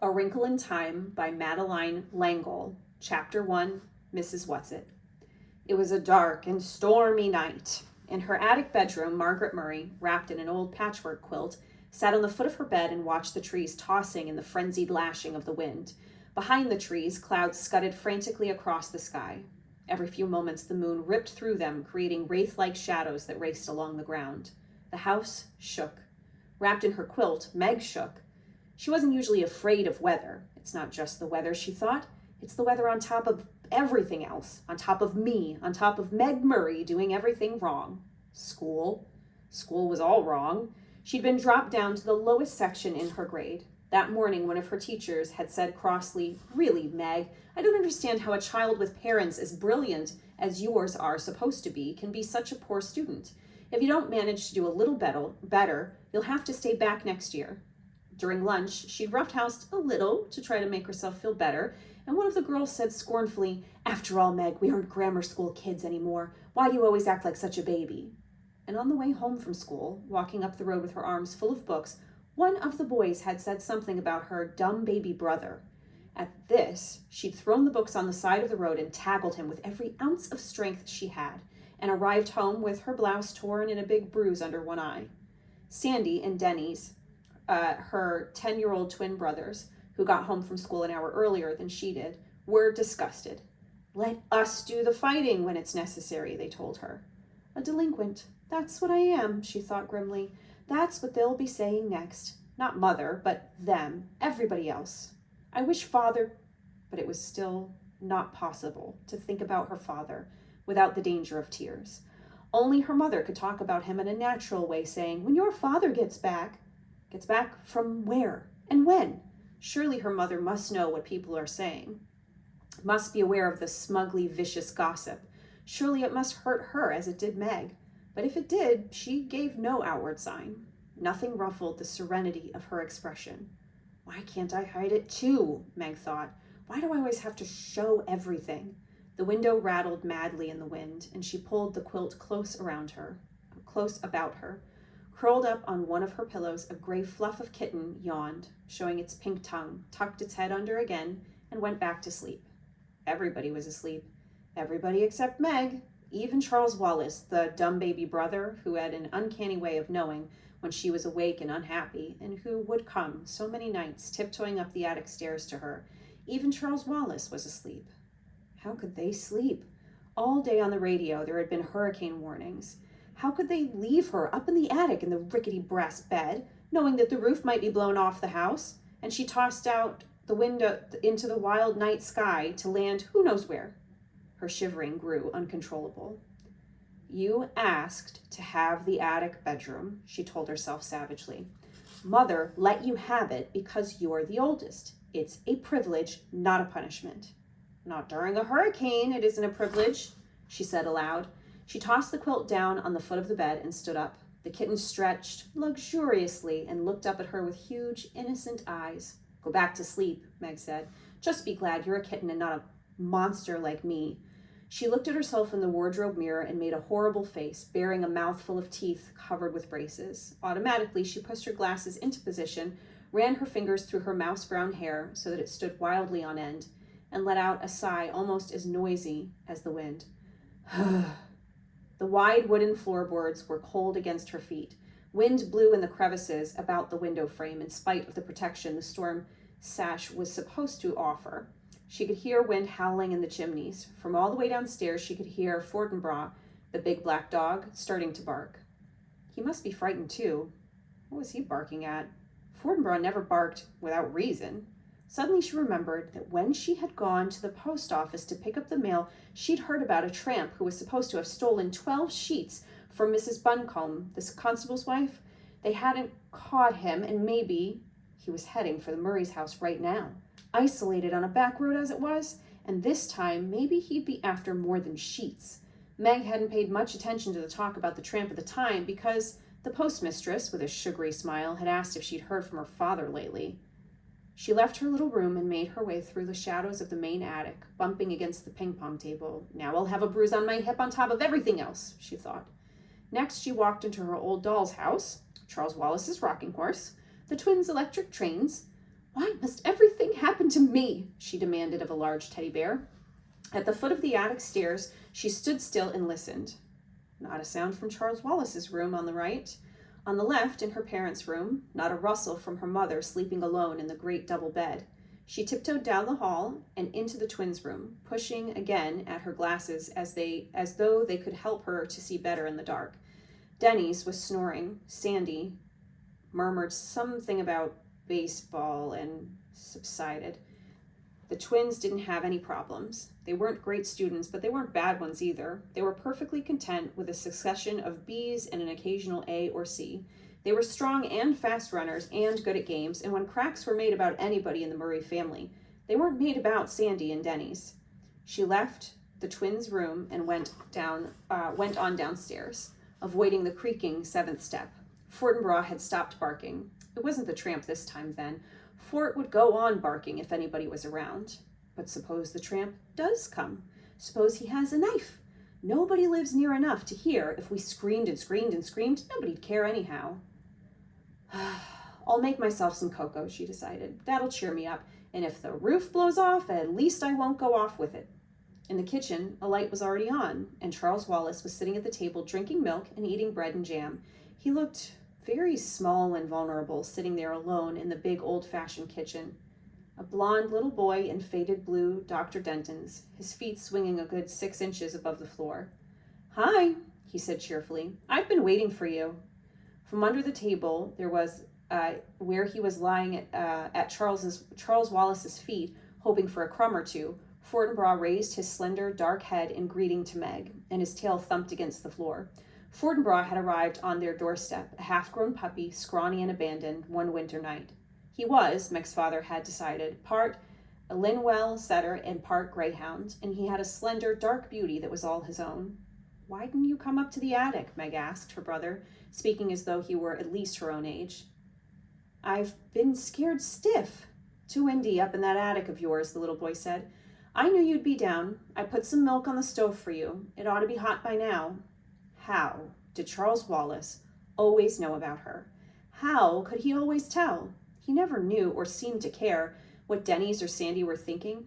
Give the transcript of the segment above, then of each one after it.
A Wrinkle in Time by Madeleine L'Engle, Chapter 1, Mrs. Whatsit. It was a dark and stormy night. In her attic bedroom, Margaret Murray, wrapped in an old patchwork quilt, sat on the foot of her bed and watched the trees tossing in the frenzied lashing of the wind. Behind the trees, clouds scudded frantically across the sky. Every few moments, the moon ripped through them, creating wraith-like shadows that raced along the ground. The house shook. Wrapped in her quilt, Meg shook. She wasn't usually afraid of weather. It's not just the weather, she thought. It's the weather on top of everything else. On top of me. On top of Meg Murray doing everything wrong. School. School was all wrong. She'd been dropped down to the lowest section in her grade. That morning, one of her teachers had said crossly, "Really, Meg, I don't understand how a child with parents as brilliant as yours are supposed to be can be such a poor student. If you don't manage to do a little better, you'll have to stay back next year." During lunch, she'd roughhoused a little to try to make herself feel better, and one of the girls said scornfully, "After all, Meg, we aren't grammar school kids anymore. Why do you always act like such a baby?" And on the way home from school, walking up the road with her arms full of books, one of the boys had said something about her dumb baby brother. At this, she'd thrown the books on the side of the road and tackled him with every ounce of strength she had, and arrived home with her blouse torn and a big bruise under one eye. Sandy and Denny's, her 10-year-old twin brothers, who got home from school an hour earlier than she did, were disgusted. "Let us do the fighting when it's necessary," they told her. A delinquent. That's what I am, she thought grimly. That's what they'll be saying next. Not mother, but them, everybody else. I wish father... But it was still not possible to think about her father without the danger of tears. Only her mother could talk about him in a natural way, saying, "When your father gets back..." Gets back from where? And when? Surely her mother must know what people are saying. Must be aware of the smugly vicious gossip. Surely it must hurt her as it did Meg. But if it did, she gave no outward sign. Nothing ruffled the serenity of her expression. Why can't I hide it too? Meg thought. Why do I always have to show everything? The window rattled madly in the wind, and she pulled the quilt close about her. Curled up on one of her pillows, a gray fluff of kitten yawned, showing its pink tongue, tucked its head under again, and went back to sleep. Everybody was asleep. Everybody except Meg. Even Charles Wallace, the dumb baby brother, who had an uncanny way of knowing when she was awake and unhappy, and who would come so many nights tiptoeing up the attic stairs to her. Even Charles Wallace was asleep. How could they sleep? All day on the radio there had been hurricane warnings. How could they leave her up in the attic in the rickety brass bed, knowing that the roof might be blown off the house, and she tossed out the window into the wild night sky to land who knows where? Her shivering grew uncontrollable. "You asked to have the attic bedroom," she told herself savagely. "Mother let you have it because you're the oldest. It's a privilege, not a punishment." "Not during a hurricane, it isn't a privilege," she said aloud. She tossed the quilt down on the foot of the bed and stood up. The kitten stretched luxuriously and looked up at her with huge, innocent eyes. "Go back to sleep," Meg said. "Just be glad you're a kitten and not a monster like me." She looked at herself in the wardrobe mirror and made a horrible face, bearing a mouthful of teeth covered with braces. Automatically, she pushed her glasses into position, ran her fingers through her mouse-brown hair so that it stood wildly on end, and let out a sigh almost as noisy as the wind. The wide wooden floorboards were cold against her feet. Wind blew in the crevices about the window frame in spite of the protection the storm sash was supposed to offer. She could hear wind howling in the chimneys. From all the way downstairs, she could hear Fortinbras, the big black dog, starting to bark. He must be frightened too. What was he barking at? Fortinbras never barked without reason. Suddenly she remembered that when she had gone to the post office to pick up the mail, she'd heard about a tramp who was supposed to have stolen 12 sheets from Mrs. Buncombe, the constable's wife. They hadn't caught him, and maybe he was heading for the Murray's house right now. Isolated on a back road as it was, and this time maybe he'd be after more than sheets. Meg hadn't paid much attention to the talk about the tramp at the time because the postmistress, with a sugary smile, had asked if she'd heard from her father lately. She left her little room and made her way through the shadows of the main attic, bumping against the ping-pong table. "Now I'll have a bruise on my hip on top of everything else," she thought. Next, she walked into her old doll's house, Charles Wallace's rocking horse, the twins' electric trains, Why must everything happen to me? She demanded of a large teddy bear. At the foot of the attic stairs, she stood still and listened. Not a sound from Charles Wallace's room on the right. On the left, in her parents' room, not a rustle from her mother sleeping alone in the great double bed. She tiptoed down the hall and into the twins' room, pushing again at her glasses as though they could help her to see better in the dark. Denny's was snoring. Sandy murmured something about baseball and subsided. The twins didn't have any problems. They weren't great students, but they weren't bad ones either. They were perfectly content with a succession of B's and an occasional A or C. They were strong and fast runners and good at games, and when cracks were made about anybody in the Murray family, they weren't made about Sandy and Denny's. She left the twins' room and went on downstairs, avoiding the creaking seventh step. Fortinbras had stopped barking. It wasn't the tramp this time, then. Fort would go on barking if anybody was around. But suppose the tramp does come. Suppose he has a knife. Nobody lives near enough to hear. If we screamed and screamed and screamed, nobody'd care anyhow. I'll make myself some cocoa, she decided. That'll cheer me up. And if the roof blows off, at least I won't go off with it. In the kitchen, a light was already on, and Charles Wallace was sitting at the table drinking milk and eating bread and jam. He looked very small and vulnerable, sitting there alone in the big old-fashioned kitchen. A blond little boy in faded blue Dr. Denton's, his feet swinging a good 6 inches above the floor. Hi, he said cheerfully. I've been waiting for you. From under the table, there was where he was lying at Charles Wallace's feet, hoping for a crumb or two. Fortinbras raised his slender, dark head in greeting to Meg, and his tail thumped against the floor. Fortinbras had arrived on their doorstep, a half-grown puppy, scrawny and abandoned, one winter night. He was, Meg's father had decided, part a Linwell setter and part greyhound, and he had a slender, dark beauty that was all his own. Why didn't you come up to the attic? Meg asked her brother, speaking as though he were at least her own age. I've been scared stiff. Too windy up in that attic of yours, the little boy said. I knew you'd be down. I put some milk on the stove for you. It ought to be hot by now. How did Charles Wallace always know about her? How could he always tell? He never knew or seemed to care what Denny's or Sandy were thinking.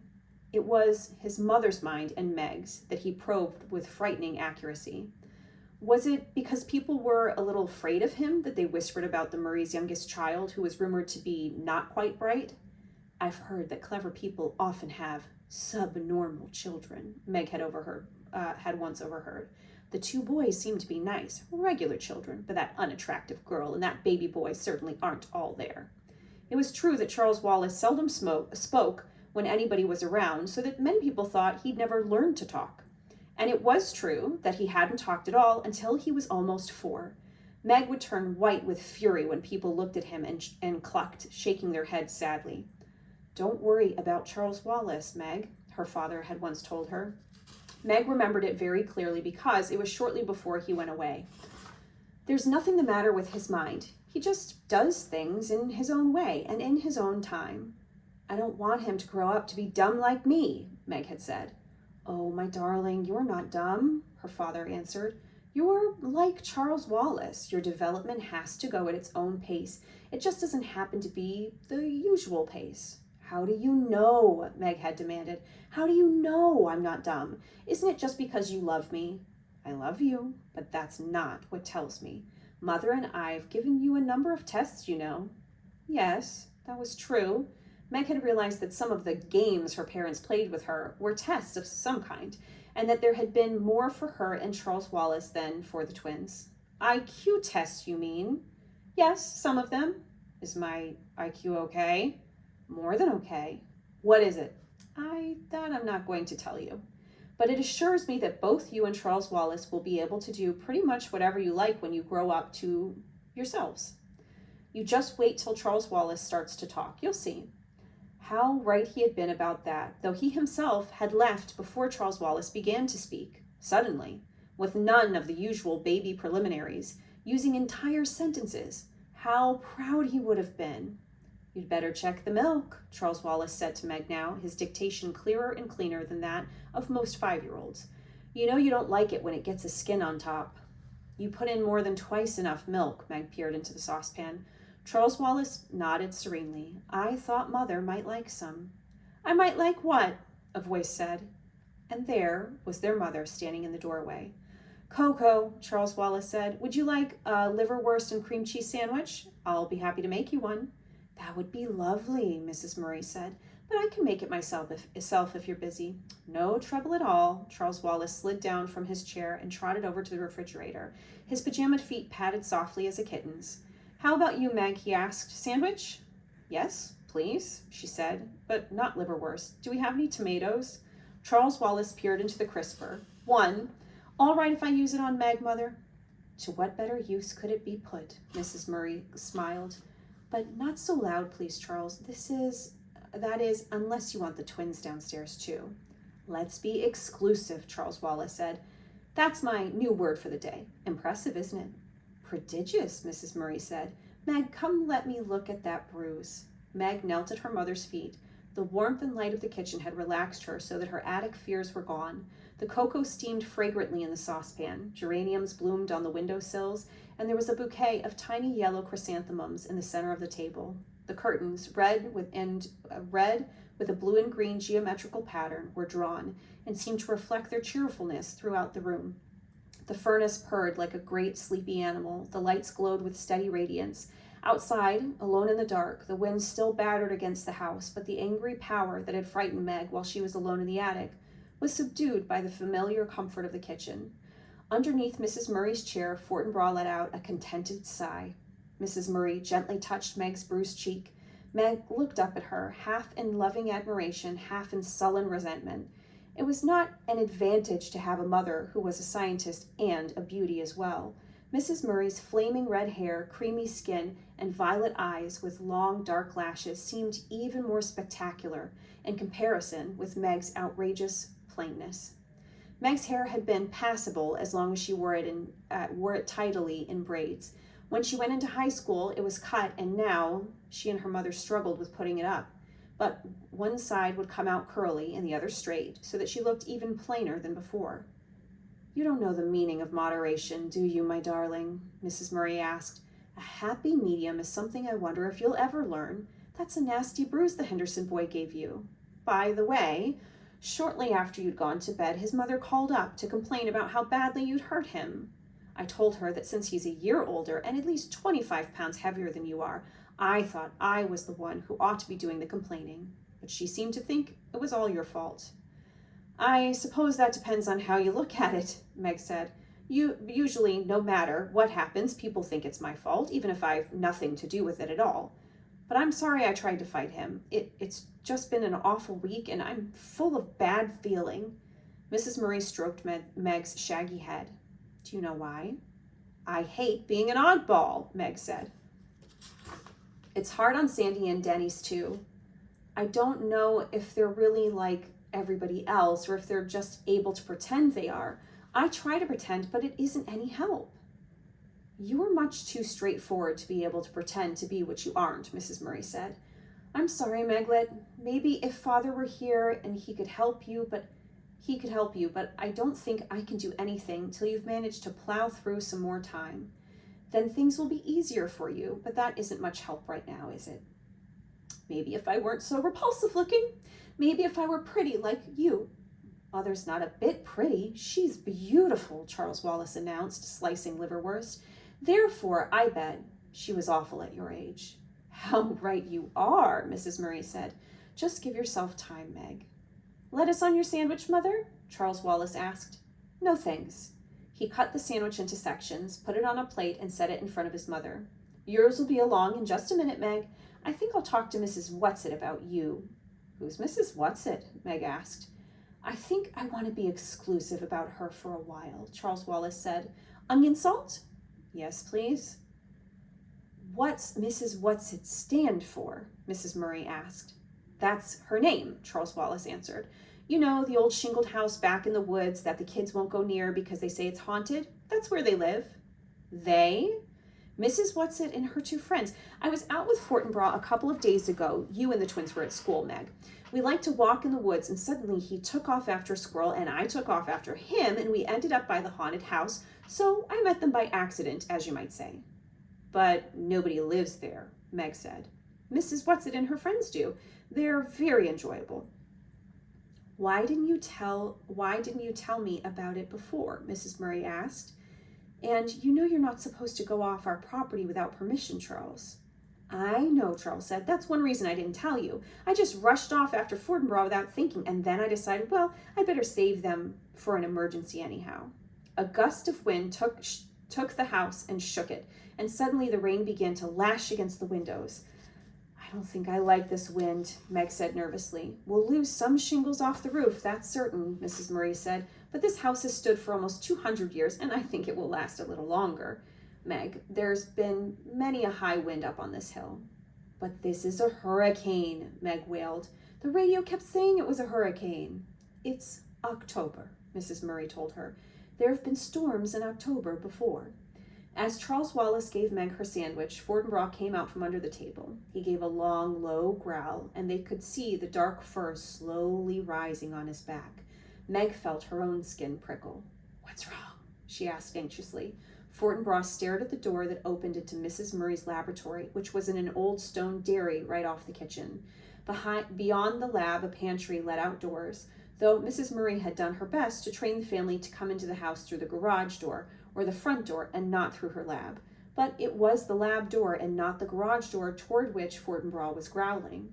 It was his mother's mind and Meg's that he probed with frightening accuracy. Was it because people were a little afraid of him that they whispered about the Murray's youngest child, who was rumored to be not quite bright? I've heard that clever people often have subnormal children, Meg had once overheard. The two boys seemed to be nice, regular children, but that unattractive girl and that baby boy certainly aren't all there. It was true that Charles Wallace seldom spoke when anybody was around, so that many people thought he'd never learned to talk. And it was true that he hadn't talked at all until he was almost 4. Meg would turn white with fury when people looked at him and clucked, shaking their heads sadly. Don't worry about Charles Wallace, Meg, her father had once told her. Meg remembered it very clearly because it was shortly before he went away. There's nothing the matter with his mind. He just does things in his own way and in his own time. I don't want him to grow up to be dumb like me, Meg had said. Oh, my darling, you're not dumb, her father answered. You're like Charles Wallace. Your development has to go at its own pace. It just doesn't happen to be the usual pace. How do you know? Meg had demanded. How do you know I'm not dumb? Isn't it just because you love me? I love you, but that's not what tells me. Mother and I've given you a number of tests, you know. Yes, that was true. Meg had realized that some of the games her parents played with her were tests of some kind, and that there had been more for her and Charles Wallace than for the twins. IQ tests, you mean? Yes, some of them. Is my IQ okay? More than okay. What is it? That I'm not going to tell you. But it assures me that both you and Charles Wallace will be able to do pretty much whatever you like when you grow up to yourselves. You just wait till Charles Wallace starts to talk. You'll see. How right he had been about that, though he himself had left before Charles Wallace began to speak, suddenly, with none of the usual baby preliminaries, using entire sentences. How proud he would have been. You'd better check the milk, Charles Wallace said to Meg now, his dictation clearer and cleaner than that of most 5-year-olds. You know you don't like it when it gets a skin on top. You put in more than twice enough milk, Meg peered into the saucepan. Charles Wallace nodded serenely. I thought Mother might like some. I might like what? A voice said. And there was their mother standing in the doorway. Coco, Charles Wallace said, would you like a liverwurst and cream cheese sandwich? I'll be happy to make you one. That would be lovely, Mrs. Murray said, but I can make it myself if you're busy. No trouble at all. Charles Wallace slid down from his chair and trotted over to the refrigerator. His pajama feet padded softly as a kitten's. How about you, Meg? He asked. Sandwich? Yes, please, she said, but not liverwurst. Do we have any tomatoes? Charles Wallace peered into the crisper. One. All right if I use it on Meg, Mother. To what better use could it be put? Mrs. Murray smiled. But not so loud, please, Charles. That is, unless you want the twins downstairs, too. Let's be exclusive, Charles Wallace said. That's my new word for the day. Impressive, isn't it? Prodigious, Mrs. Murray said. Meg, come let me look at that bruise. Meg knelt at her mother's feet. The warmth and light of the kitchen had relaxed her so that her attic fears were gone. The cocoa steamed fragrantly in the saucepan. Geraniums bloomed on the windowsills, and there was a bouquet of tiny yellow chrysanthemums in the center of the table. The curtains, red with a blue and green geometrical pattern, were drawn and seemed to reflect their cheerfulness throughout the room. The furnace purred like a great sleepy animal. The lights glowed with steady radiance. Outside, alone in the dark, the wind still battered against the house, but the angry power that had frightened Meg while she was alone in the attic was subdued by the familiar comfort of the kitchen. Underneath Mrs. Murray's chair, Fortinbras let out a contented sigh. Mrs. Murray gently touched Meg's bruised cheek. Meg looked up at her, half in loving admiration, half in sullen resentment. It was not an advantage to have a mother who was a scientist and a beauty as well. Mrs. Murray's flaming red hair, creamy skin, and violet eyes with long dark lashes seemed even more spectacular in comparison with Meg's outrageous plainness. Meg's hair had been passable as long as she wore it tidily in braids. When she went into high school, it was cut, and now she and her mother struggled with putting it up. But one side would come out curly and the other straight, so that she looked even plainer than before. You don't know the meaning of moderation, do you, my darling? Mrs. Murray asked. A happy medium is something I wonder if you'll ever learn. That's a nasty bruise the Henderson boy gave you. By the way, shortly after you'd gone to bed, his mother called up to complain about how badly you'd hurt him. I told her that since he's a year older and at least 25 pounds heavier than you are, I thought I was the one who ought to be doing the complaining, but she seemed to think it was all your fault. I suppose that depends on how you look at it, Meg said. Usually, no matter what happens, people think it's my fault, even if I've nothing to do with it at all. But I'm sorry I tried to fight him. It's just been an awful week, and I'm full of bad feeling. Mrs. Murray stroked Meg's shaggy head. Do you know why? I hate being an oddball, Meg said. It's hard on Sandy and Denny's, too. I don't know if they're really like everybody else or if they're just able to pretend they are. I try to pretend, but it isn't any help. You are much too straightforward to be able to pretend to be what you aren't, Mrs. Murray said. I'm sorry, Meglet. Maybe if Father were here and he could help you, but I don't think I can do anything till you've managed to plow through some more time. Then things will be easier for you, but that isn't much help right now, is it? Maybe if I weren't so repulsive looking. Maybe if I were pretty like you. Mother's not a bit pretty. She's beautiful, Charles Wallace announced, slicing liverwurst. Therefore, I bet she was awful at your age. How right you are, Mrs. Murray said. Just give yourself time, Meg. Lettuce on your sandwich, Mother? Charles Wallace asked. No, thanks. He cut the sandwich into sections, put it on a plate, and set it in front of his mother. Yours will be along in just a minute, Meg. I think I'll talk to Mrs. Whatsit about you. Who's Mrs. Whatsit? Meg asked. I think I want to be exclusive about her for a while, Charles Wallace said. Onion salt? Yes, please. What's Mrs. Whatsit stand for? Mrs. Murray asked. That's her name, Charles Wallace answered. You know, the old shingled house back in the woods that the kids won't go near because they say it's haunted? That's where they live. They? Mrs. Whatsit and her two friends. I was out with Fortinbras a couple of days ago. You and the twins were at school, Meg. We liked to walk in the woods, and suddenly he took off after a squirrel, and I took off after him, and we ended up by the haunted house, so I met them by accident, as you might say. But nobody lives there. Meg said. Mrs. Whatsit and her friends do. They're very enjoyable. Why didn't you tell me about it before? Mrs. Murray asked. And you know you're not supposed to go off our property without permission, Charles. I know, Charles said. That's one reason I didn't tell you. I just rushed off after Fortinbras without thinking, and then I decided, well, I'd better save them for an emergency anyhow. A gust of wind took the house and shook it, and suddenly the rain began to lash against the windows. I don't think I like this wind, Meg said nervously. We'll lose some shingles off the roof, that's certain, Mrs. Murray said, but this house has stood for almost 200 years, and I think it will last a little longer. Meg, there's been many a high wind up on this hill. But this is a hurricane, Meg wailed. The radio kept saying it was a hurricane. It's October, Mrs. Murray told her. There have been storms in October before. As Charles Wallace gave Meg her sandwich, Fortinbras came out from under the table. He gave a long, low growl, and they could see the dark fur slowly rising on his back. Meg felt her own skin prickle. What's wrong? She asked anxiously. Fortinbras stared at the door that opened into Mrs. Murray's laboratory, which was in an old stone dairy right off the kitchen. Beyond the lab, a pantry led outdoors, though Mrs. Murray had done her best to train the family to come into the house through the garage door or the front door and not through her lab. But it was the lab door and not the garage door toward which Fortinbras was growling.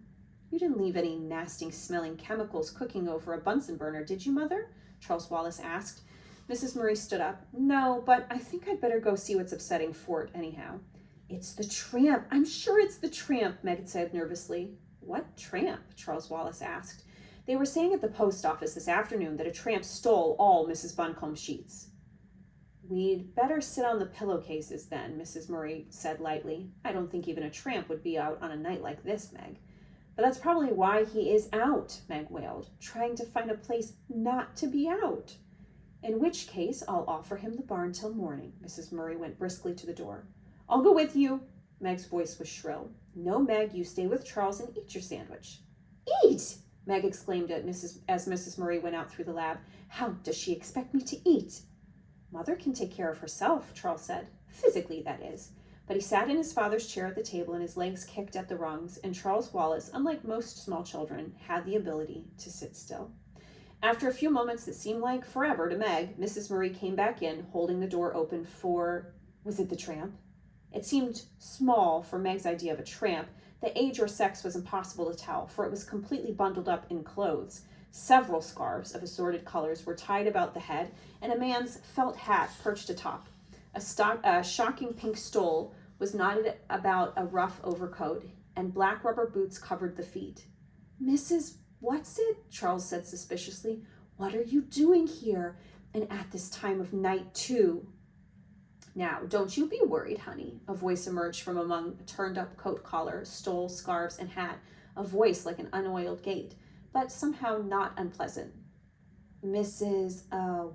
You didn't leave any nasty-smelling chemicals cooking over a Bunsen burner, did you, Mother? Charles Wallace asked. Mrs. Murray stood up. No, but I think I'd better go see what's upsetting Fort anyhow. It's the tramp. I'm sure it's the tramp, Meg said nervously. What tramp? Charles Wallace asked. They were saying at the post office this afternoon that a tramp stole all Mrs. Buncombe's sheets. We'd better sit on the pillowcases then, Mrs. Murray said lightly. I don't think even a tramp would be out on a night like this, Meg. But that's probably why he is out, Meg wailed, trying to find a place not to be out. In which case, I'll offer him the barn till morning. Mrs. Murray went briskly to the door. I'll go with you. Meg's voice was shrill. No, Meg, you stay with Charles and eat your sandwich. Eat! Meg exclaimed as Mrs. Murray went out through the lab. How does she expect me to eat? Mother can take care of herself, Charles said. Physically, that is. But he sat in his father's chair at the table and his legs kicked at the rungs, and Charles Wallace, unlike most small children, had the ability to sit still. After a few moments that seemed like forever to Meg, Mrs. Murray came back in, holding the door open for... Was it the tramp? It seemed small for Meg's idea of a tramp. The age or sex was impossible to tell, for it was completely bundled up in clothes. Several scarves of assorted colors were tied about the head, and a man's felt hat perched atop. A shocking pink stole was knotted about a rough overcoat, and black rubber boots covered the feet. Mrs. Whatsit? Charles said suspiciously. What are you doing here? And at this time of night, too? Now, don't you be worried, honey. A voice emerged from among a turned-up coat collar, stole, scarves, and hat, a voice like an unoiled gate, but somehow not unpleasant. Mrs.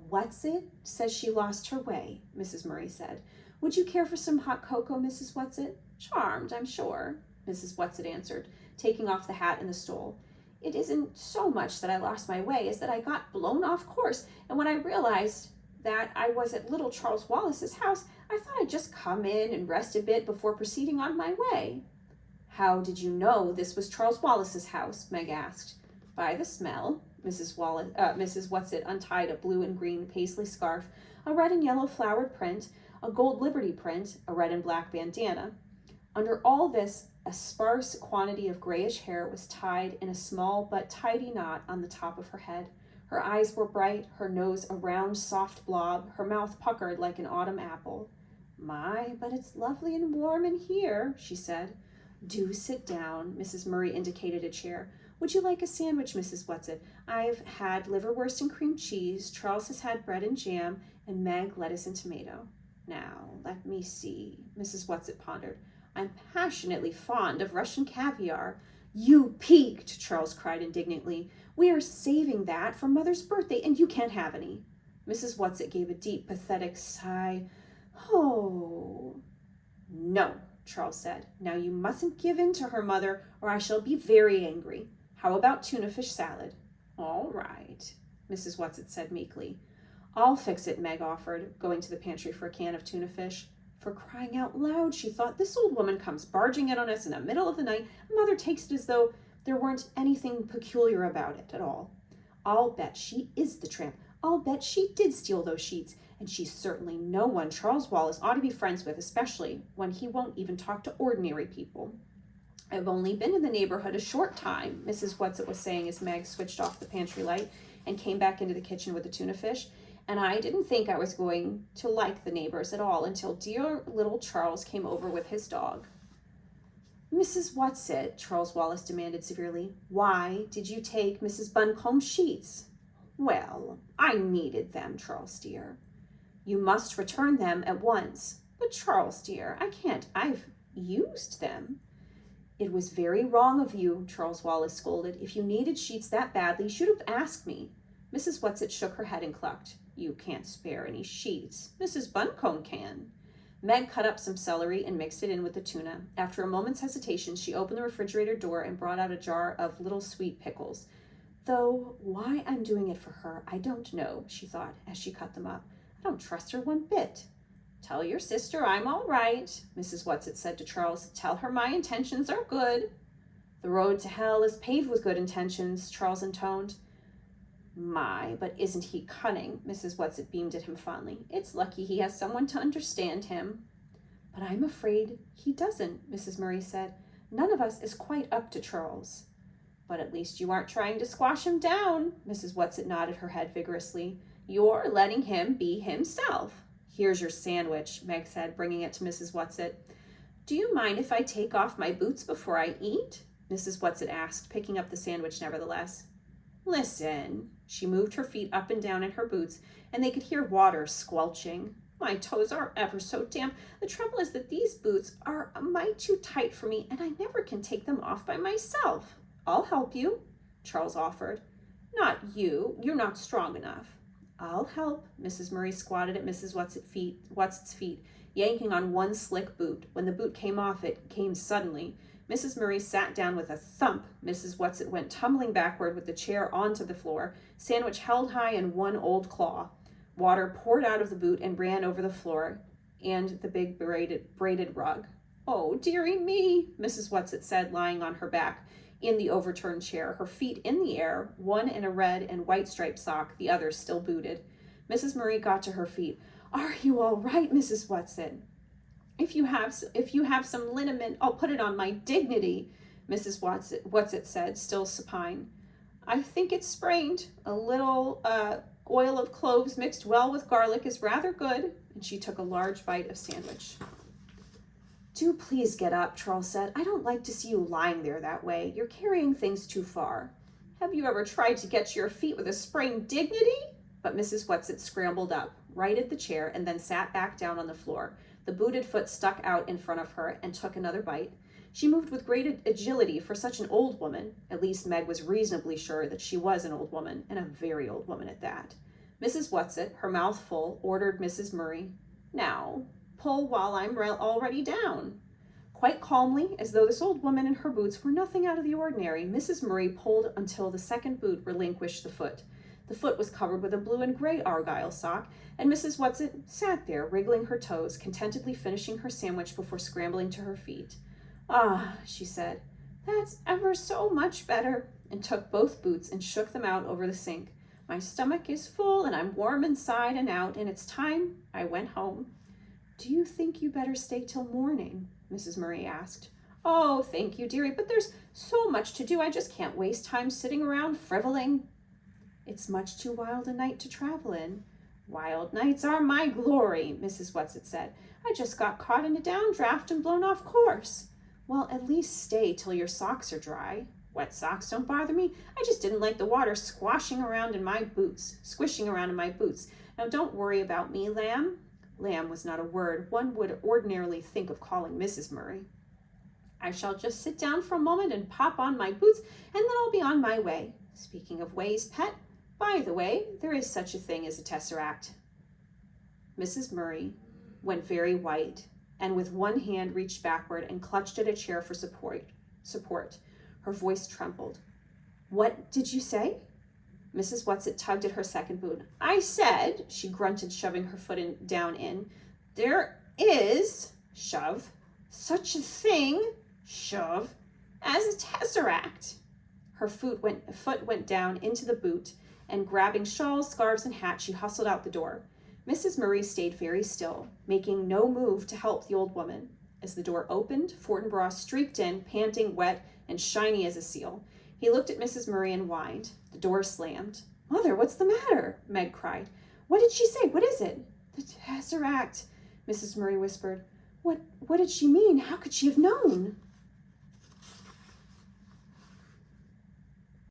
Whatsit says she lost her way, Mrs. Murray said. Would you care for some hot cocoa, Mrs. Whatsit? Charmed, I'm sure, Mrs. Whatsit answered, taking off the hat and the stole. It isn't so much that I lost my way as that I got blown off course, and when I realized that I was at little Charles Wallace's house, I thought I'd just come in and rest a bit before proceeding on my way. How did you know this was Charles Wallace's house? Meg asked. By the smell. Mrs. Whatsit untied a blue and green paisley scarf, a red and yellow flowered print, a gold liberty print, a red and black bandana. Under all this, a sparse quantity of grayish hair was tied in a small but tidy knot on the top of her head. Her eyes were bright, her nose a round, soft blob, her mouth puckered like an autumn apple. My, but it's lovely and warm in here, she said. Do sit down, Mrs. Murray indicated a chair. Would you like a sandwich, Mrs. Whatsit? I've had liverwurst and cream cheese, Charles has had bread and jam, and Meg lettuce and tomato. Now, let me see, Mrs. Whatsit pondered. I'm passionately fond of Russian caviar. You peaked, Charles cried indignantly. We are saving that for Mother's birthday, and you can't have any. Mrs. Whatsit gave a deep, pathetic sigh. Oh. No, Charles said. Now you mustn't give in to her, Mother, or I shall be very angry. How about tuna fish salad? All right, Mrs. Whatsit said meekly. I'll fix it, Meg offered, going to the pantry for a can of tuna fish. For crying out loud, she thought, this old woman comes barging in on us in the middle of the night, and Mother takes it as though there weren't anything peculiar about it at all. I'll bet she is the tramp. I'll bet she did steal those sheets, and she's certainly no one Charles Wallace ought to be friends with, especially when he won't even talk to ordinary people. I've only been in the neighborhood a short time, Mrs. Whatsit was saying as Meg switched off the pantry light and came back into the kitchen with the tuna fish, and I didn't think I was going to like the neighbors at all until dear little Charles came over with his dog. Mrs. Whatsit, Charles Wallace demanded severely, why did you take Mrs. Buncombe's sheets? Well, I needed them, Charles dear. You must return them at once. But Charles dear, I can't. I've used them. It was very wrong of you, Charles Wallace scolded. If you needed sheets that badly, you should have asked me. Mrs. Whatsit shook her head and clucked. You can't spare any sheets. Mrs. Buncombe can. Meg cut up some celery and mixed it in with the tuna. After a moment's hesitation, she opened the refrigerator door and brought out a jar of little sweet pickles. Though why I'm doing it for her, I don't know, she thought as she cut them up. I don't trust her one bit. Tell your sister I'm all right, Mrs. Whatsit said to Charles. Tell her my intentions are good. The road to hell is paved with good intentions, Charles intoned. My, but isn't he cunning? Mrs. Whatsit beamed at him fondly. It's lucky he has someone to understand him. But I'm afraid he doesn't, Mrs. Murray said. None of us is quite up to Charles. But at least you aren't trying to squash him down, Mrs. Whatsit nodded her head vigorously. You're letting him be himself. Here's your sandwich, Meg said, bringing it to Mrs. Whatsit. Do you mind if I take off my boots before I eat? Mrs. Whatsit asked, picking up the sandwich nevertheless. Listen. She moved her feet up and down in her boots, and they could hear water squelching. My toes are ever so damp. The trouble is that these boots are a mite too tight for me, and I never can take them off by myself. I'll help you, Charles offered. Not you. You're not strong enough. I'll help. Mrs. Murray squatted at Mrs. Whatsit's feet, yanking on one slick boot. When the boot came off, it came suddenly. Mrs. Murray sat down with a thump. Mrs. Whatsit went tumbling backward with the chair onto the floor, sandwich held high in one old claw. Water poured out of the boot and ran over the floor and the big braided rug. Oh, dearie me, Mrs. Whatsit said, lying on her back in the overturned chair, her feet in the air, one in a red and white striped sock, the other still booted. Mrs. Murray got to her feet. Are you all right, Mrs. Whatsit? If you have some liniment, I'll put it on my dignity, Mrs. Whatsit said, still supine. I think it's sprained. A little oil of cloves mixed well with garlic is rather good, and she took a large bite of sandwich. Do please get up, Charles said. I don't like to see you lying there that way. You're carrying things too far. Have you ever tried to get to your feet with a sprained dignity? But Mrs. Whatsit scrambled up, righted the chair, and then sat back down on the floor. The booted foot stuck out in front of her and took another bite. She moved with great agility for such an old woman. At least Meg was reasonably sure that she was an old woman, and a very old woman at that. Mrs. Whatsit, her mouth full, ordered Mrs. Murray, Now, pull while I'm already down. Quite calmly, as though this old woman and her boots were nothing out of the ordinary, Mrs. Murray pulled until the second boot relinquished the foot. The foot was covered with a blue and gray argyle sock, and Mrs. Whatsit sat there, wriggling her toes, contentedly finishing her sandwich before scrambling to her feet. Ah, she said, that's ever so much better, and took both boots and shook them out over the sink. My stomach is full, and I'm warm inside and out, and it's time I went home. Do you think you better stay till morning? Mrs. Murray asked. Oh, thank you, dearie, but there's so much to do. I just can't waste time sitting around frivoling. It's much too wild a night to travel in. Wild nights are my glory, Mrs. Whatsit said. I just got caught in a downdraft and blown off course. Well, at least stay till your socks are dry. Wet socks don't bother me. I just didn't like the water squishing around in my boots. Now don't worry about me, lamb. Lamb was not a word one would ordinarily think of calling Mrs. Murray. I shall just sit down for a moment and pop on my boots, and then I'll be on my way. Speaking of ways, pet, by the way, there is such a thing as a tesseract. Mrs. Murray went very white, and with one hand reached backward and clutched at a chair for support. Her voice trembled. What did you say? Mrs. Whatsit tugged at her second boot. I said, she grunted, shoving her foot down in, there is, shove, such a thing, shove, as a tesseract. Her foot went down into the boot, and grabbing shawls, scarves, and hat, she hustled out the door. Mrs. Murray stayed very still, making no move to help the old woman. As the door opened, Fortinbras streaked in, panting, wet, and shiny as a seal. He looked at Mrs. Murray and whined. The door slammed. "Mother, what's the matter?" Meg cried. "What did she say? What is it?" "The tesseract," Mrs. Murray whispered. What did she mean? How could she have known?"